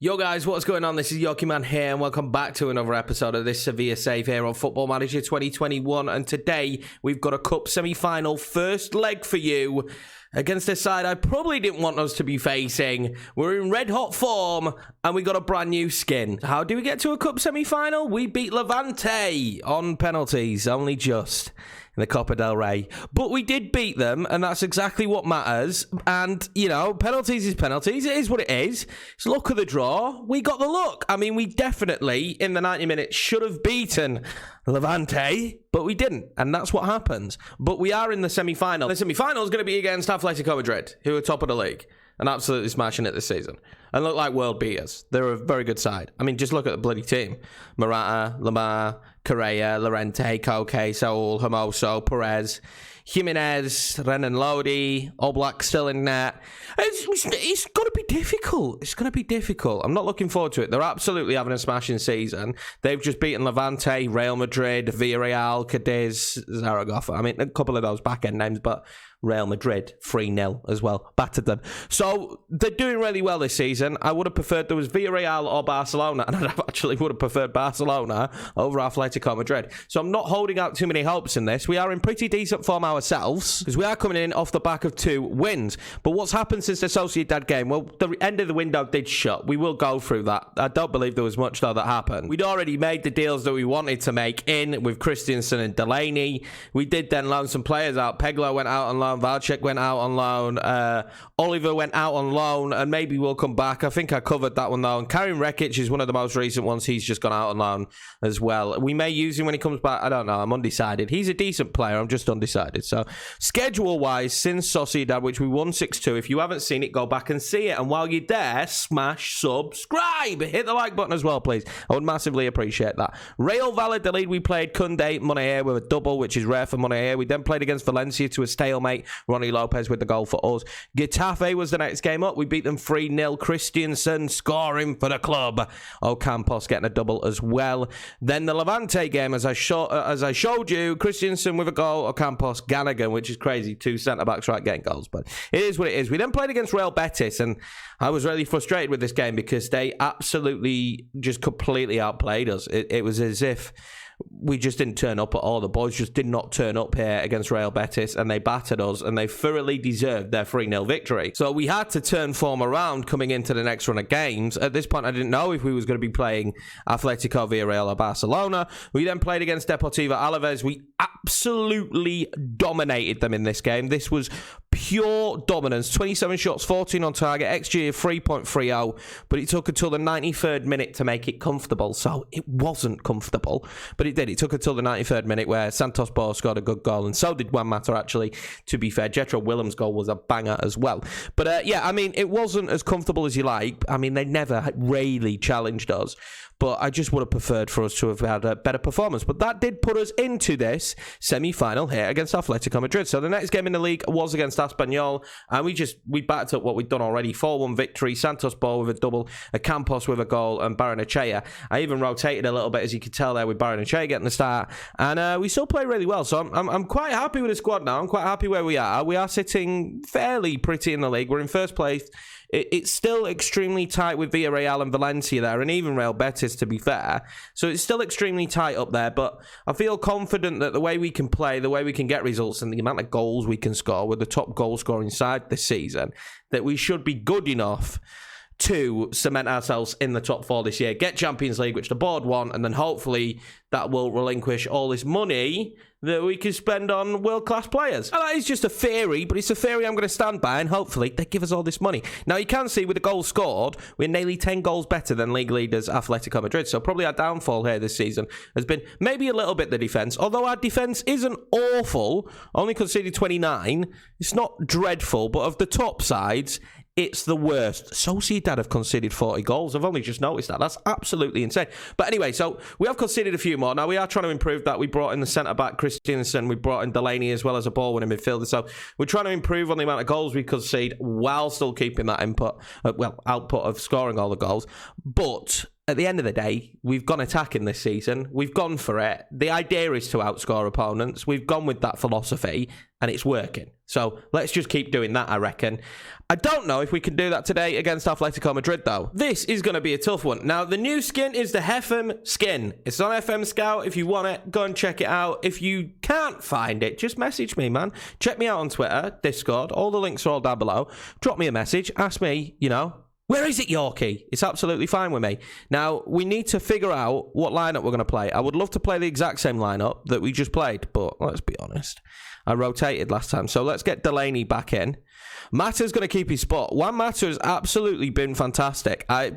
Yo guys, what's going on? This is Yoki Man here and welcome back to another episode of this Sevilla save here on Football Manager 2021, and today we've got a cup semi-final first leg for you against a side I probably didn't want us to be facing. We're in red hot form and we got a brand new skin. How do we get to a cup semi-final? We beat Levante on penalties, only just, in the Copa del Rey. But we did beat them, and that's exactly what matters. And, you know, penalties is penalties. It is what it is. It's luck of the draw. We got the luck. I mean, we definitely, in the 90 minutes, should have beaten Levante, but we didn't. And that's what happens. But we are in the semi-final. The semi-final is going to be against Atletico Madrid, who are top of the league and absolutely smashing it this season and look like world beaters. They're a very good side. I mean, just look at the bloody team. Morata, Lamar, Correa, Llorente, Koke, Saul, Hermoso, Perez, Jimenez, Renan Lodi, Oblak still in net. It's going to be difficult. It's going to be difficult. I'm not looking forward to it. They're absolutely having a smashing season. They've just beaten Levante, Real Madrid, Villarreal, Cadiz, Zaragoza. I mean, a couple of those back-end names, but Real Madrid, 3-0 as well. Battered them. So they're doing really well this season. I would have preferred there was Villarreal or Barcelona, and I actually would have preferred Barcelona over Atletico Madrid. So I'm not holding out too many hopes in this. We are in pretty decent form ourselves, because we are coming in off the back of 2 wins. But what's happened since the Sociedad game? Well, the end of the window did shut. We will go through that. I don't believe there was much, though, that happened. We'd already made the deals that we wanted to make in with Christensen and Delaney. We did then loan some players out. Peglo went out on loan. Valchek went out on loan. Oliver went out on loan, and maybe we'll come back. I think I covered that one, though. And Karim Rekic is one of the most recent ones. He's just gone out on loan as well. We may use him when he comes back. I don't know. I'm undecided. He's a decent player. I'm just undecided. So, schedule-wise, since Sociedad, which we won 6-2, if you haven't seen it, go back and see it. And while you're there, smash subscribe. Hit the like button as well, please. I would massively appreciate that. Real Valladolid, we played Koundé, Monaer with a double, which is rare for Monaer. We then played against Valencia to a stalemate. Ronnie Lopez with the goal for us. Getafe was the next game up. We beat them 3-0. Christensen scoring for the club. Ocampos getting a double as well. Then the Levante game, as I showed you, Christensen with a goal, Ocampos, Ganagan, which is crazy. 2 centre-backs right getting goals, but it is what it is. We then played against Real Betis, and I was really frustrated with this game because they absolutely just completely outplayed us. It was as if we just didn't turn up at all. The boys just did not turn up here against Real Betis, and they battered us, and they thoroughly deserved their 3-0 victory. So we had to turn form around coming into the next run of games. At this point, I didn't know if we was going to be playing Atletico, Villarreal, or Barcelona. We then played against Deportivo Alaves. We absolutely dominated them in this game. This was pure dominance. 27 shots, 14 on target, XG of 3.30, but it took until the 93rd minute to make it comfortable. So it wasn't comfortable, but it did. It took until the 93rd minute where Santos Bo scored a good goal, and so did Juan Mata, actually, to be fair. Jetro Willem's goal was a banger as well. But yeah, I mean, it wasn't as comfortable as you like. I mean, they never really challenged us, but I just would have preferred for us to have had a better performance. But that did put us into this semi-final here against Atletico Madrid. So the next game in the league was against Espanyol, and we backed up what we'd done already. 4-1 victory, Santos Bo with a double, Campos with a goal, and Barrenechea. I even rotated a little bit, as you could tell there, with Barrenechea getting the start, and we still play really well. So I'm quite happy with the squad now. I'm quite happy where we are. We are sitting fairly pretty in the league. We're in first place. It's still extremely tight with Villarreal and Valencia there, and even Real Betis, to be fair. So it's still extremely tight up there, but I feel confident that the way we can play, the way we can get results, and the amount of goals we can score with the top goal-scoring side this season, that we should be good enough to cement ourselves in the top 4 this year, get Champions League, which the board want, and then hopefully that will relinquish all this money that we can spend on world-class players. And that is just a theory, but it's a theory I'm going to stand by, and hopefully they give us all this money. Now, you can see with the goals scored, we're nearly 10 goals better than league leaders Atletico Madrid, so probably our downfall here this season has been maybe a little bit the defence, although our defence isn't awful, only conceded 29. It's not dreadful, but of the top sides, it's the worst. Sociedad have conceded 40 goals. I've only just noticed that. That's absolutely insane. But anyway, so we have conceded a few more. Now, we are trying to improve that. We brought in the centre-back, Christensen. We brought in Delaney as well as a ball-winning midfielder. So we're trying to improve on the amount of goals we concede while still keeping that output of scoring all the goals. But at the end of the day, we've gone attacking this season. We've gone for it. The idea is to outscore opponents. We've gone with that philosophy, and it's working. So let's just keep doing that, I reckon. I don't know if we can do that today against Atletico Madrid, though. This is going to be a tough one. Now, the new skin is the FM skin. It's on FM Scout. If you want it, go and check it out. If you can't find it, just message me, man. Check me out on Twitter, Discord. All the links are all down below. Drop me a message. Ask me, where is it, Yorkie? It's absolutely fine with me. Now, we need to figure out what lineup we're going to play. I would love to play the exact same lineup that we just played, but let's be honest. I rotated last time, so let's get Delaney back in. Mata's going to keep his spot. Juan Mata has absolutely been fantastic. I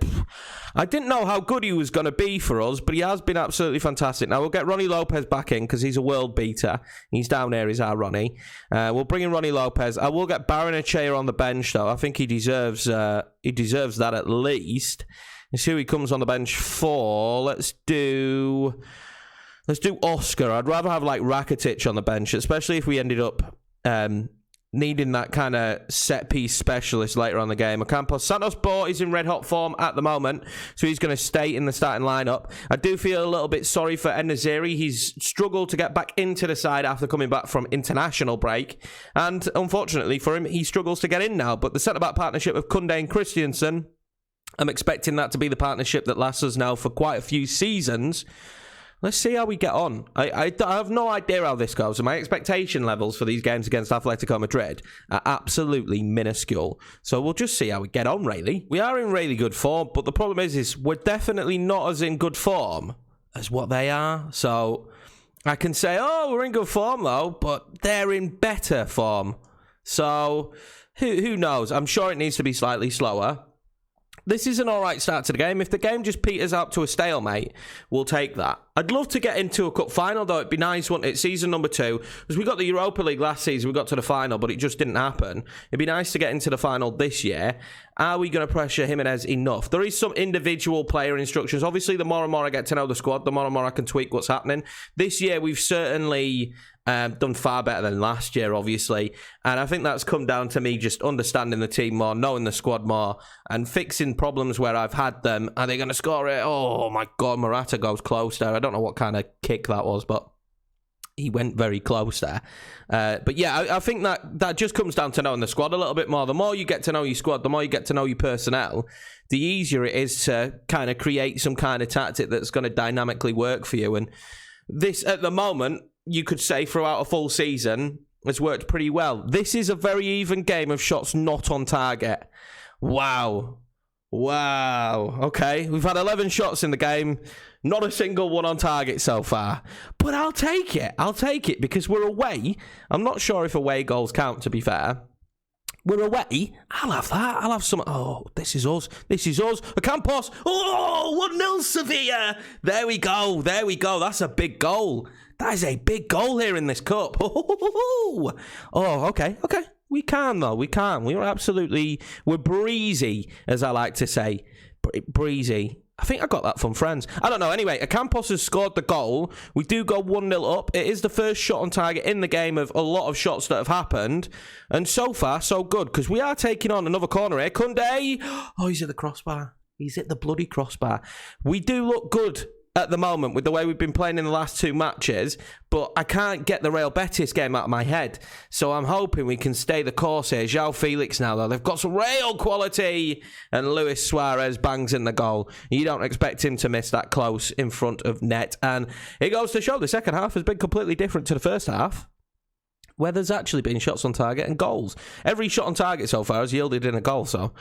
didn't know how good he was going to be for us, but he has been absolutely fantastic. Now, we'll get Ronnie Lopez back in because he's a world beater. He's down here, he's our Ronnie. We'll bring in Ronnie Lopez. I will get Barrenechea on the bench, though. I think he deserves that at least. Let's see who he comes on the bench for. Let's do Oscar. I'd rather have like Rakitic on the bench, especially if we ended up needing that kind of set-piece specialist later on the game. Ocampos Santos Bort is in red-hot form at the moment, so he's going to stay in the starting lineup. I do feel a little bit sorry for En-Nesyri. He's struggled to get back into the side after coming back from international break, and unfortunately for him, he struggles to get in now. But the centre-back partnership of Koundé and Christensen, I'm expecting that to be the partnership that lasts us now for quite a few seasons. Let's see how we get on. I have no idea how this goes, and my expectation levels for these games against Atletico Madrid are absolutely minuscule. So we'll just see how we get on, really. We are in really good form, but the problem is we're definitely not as in good form as what they are. So I can say, we're in good form, though, but they're in better form. So who knows? I'm sure it needs to be slightly slower. This is an alright start to the game. If the game just peters out to a stalemate, we'll take that. I'd love to get into a cup final, though. It'd be nice, wouldn't it? Season number 2. Because we got the Europa League last season. We got to the final, but it just didn't happen. It'd be nice to get into the final this year. Are we going to pressure Jimenez enough? There is some individual player instructions. Obviously, the more and more I get to know the squad, the more and more I can tweak what's happening. This year, we've certainly done far better than last year, obviously. And I think that's come down to me just understanding the team more, knowing the squad more, and fixing problems where I've had them. Are they going to score it? Oh, my God, Morata goes close there. I don't know what kind of kick that was, but he went very close there. But yeah, I think that just comes down to knowing the squad a little bit more. The more you get to know your squad, the more you get to know your personnel, the easier it is to kind of create some kind of tactic that's going to dynamically work for you. And this, at the moment, you could say throughout a full season, has worked pretty well. This is a very even game of shots not on target. Wow. Okay, we've had 11 shots in the game. Not a single one on target so far. But I'll take it because we're away. I'm not sure if away goals count, to be fair. We're away. I'll have that. I'll have some. Oh, this is us. Ocampos. Oh, 1-0 Sevilla. There we go. That's a big goal. That is a big goal here in this cup. Oh, okay. We can, though. We're breezy, as I like to say. Breezy. I think I got that from friends. I don't know. Anyway, Ocampos has scored the goal. We do go 1-0 up. It is the first shot on target in the game of a lot of shots that have happened. And so far, so good, because we are taking on another corner here. Koundé. Oh, he's at the crossbar. He's at the bloody crossbar. We do look good at the moment with the way we've been playing in the last 2 matches, but I can't get the Real Betis game out of my head. So I'm hoping we can stay the course here. João Felix now, though. They've got some real quality. And Luis Suarez bangs in the goal. You don't expect him to miss that close in front of net. And it goes to show the second half has been completely different to the first half, where there's actually been shots on target and goals. Every shot on target so far has yielded in a goal. So,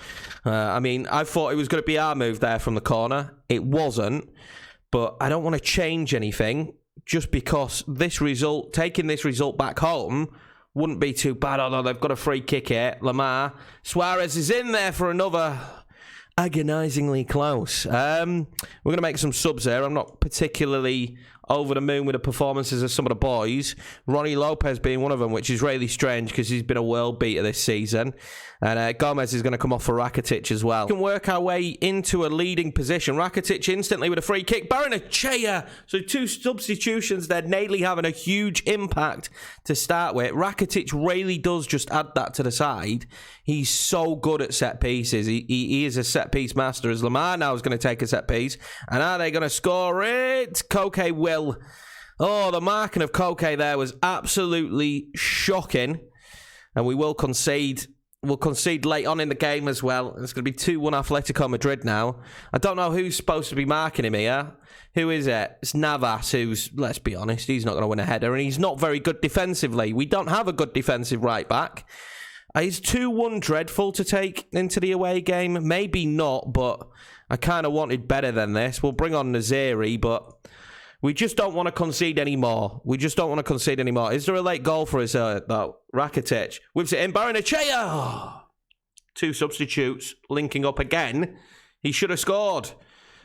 I thought it was going to be our move there from the corner. It wasn't. But I don't want to change anything just because taking this result back home wouldn't be too bad, although they've got a free kick here. Lamar. Suarez is in there for another agonisingly close. We're going to make some subs here. I'm not particularly over the moon with the performances of some of the boys. Ronnie Lopez being one of them, which is really strange because he's been a world beater this season. And Gomez is going to come off for Rakitic as well. We can work our way into a leading position. Rakitic instantly with a free kick. Barrenechea. So 2 substitutions there, nearly having a huge impact to start with. Rakitic really does just add that to the side. He's so good at set pieces. He is a set piece master. As Lamar now is going to take a set piece. And are they going to score it? Koke will. Oh, the marking of Koke there was absolutely shocking. And we will concede. We'll concede late on in the game as well. It's going to be 2-1 Atletico Madrid now. I don't know who's supposed to be marking him here. Who is it? It's Navas, who's, let's be honest, he's not going to win a header. And he's not very good defensively. We don't have a good defensive right back. Is 2-1 dreadful to take into the away game? Maybe not, but I kind of wanted better than this. We'll bring on Naziri, but we just don't want to concede anymore. We just don't want to concede anymore. Is there a late goal for us, though? Rakitic whips it in. Barrenechea. Oh. 2 substitutes linking up again. He should have scored.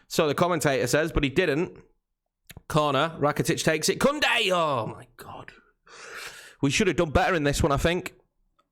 So the commentator says, but he didn't. Corner. Rakitic takes it. Koundé. Oh, my God. We should have done better in this one, I think.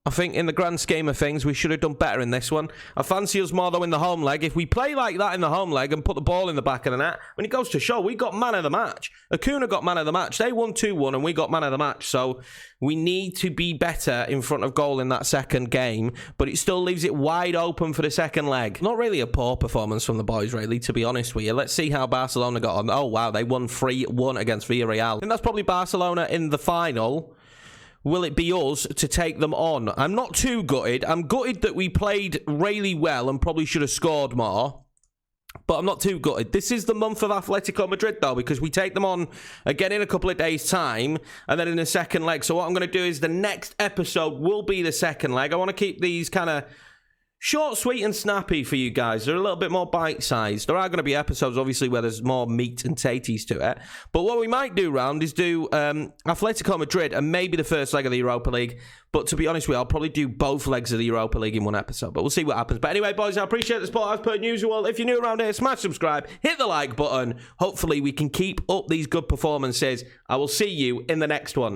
I think in the grand scheme of things, we should have done better in this one. I fancy us more, though, in the home leg. If we play like that in the home leg and put the ball in the back of the net, when it goes to show, we got man of the match. Acuna got man of the match. They won 2-1 and we got man of the match. So we need to be better in front of goal in that second game, but it still leaves it wide open for the second leg. Not really a poor performance from the boys, really, to be honest with you. Let's see how Barcelona got on. Oh, wow, they won 3-1 against Villarreal. I think that's probably Barcelona in the final. Will it be us to take them on? I'm not too gutted. I'm gutted that we played really well and probably should have scored more. But I'm not too gutted. This is the month of Atletico Madrid, though, because we take them on again in a couple of days' time and then in the second leg. So what I'm going to do is the next episode will be the second leg. I want to keep these kind of short, sweet, and snappy for you guys. They're a little bit more bite-sized. There are going to be episodes, obviously, where there's more meat and taties to it. But what we might do, round, is do Atletico Madrid and maybe the first leg of the Europa League. But to be honest with you, I'll probably do both legs of the Europa League in one episode. But we'll see what happens. But anyway, boys, I appreciate the support as per usual. If you're new around here, smash subscribe, hit the like button. Hopefully, we can keep up these good performances. I will see you in the next one.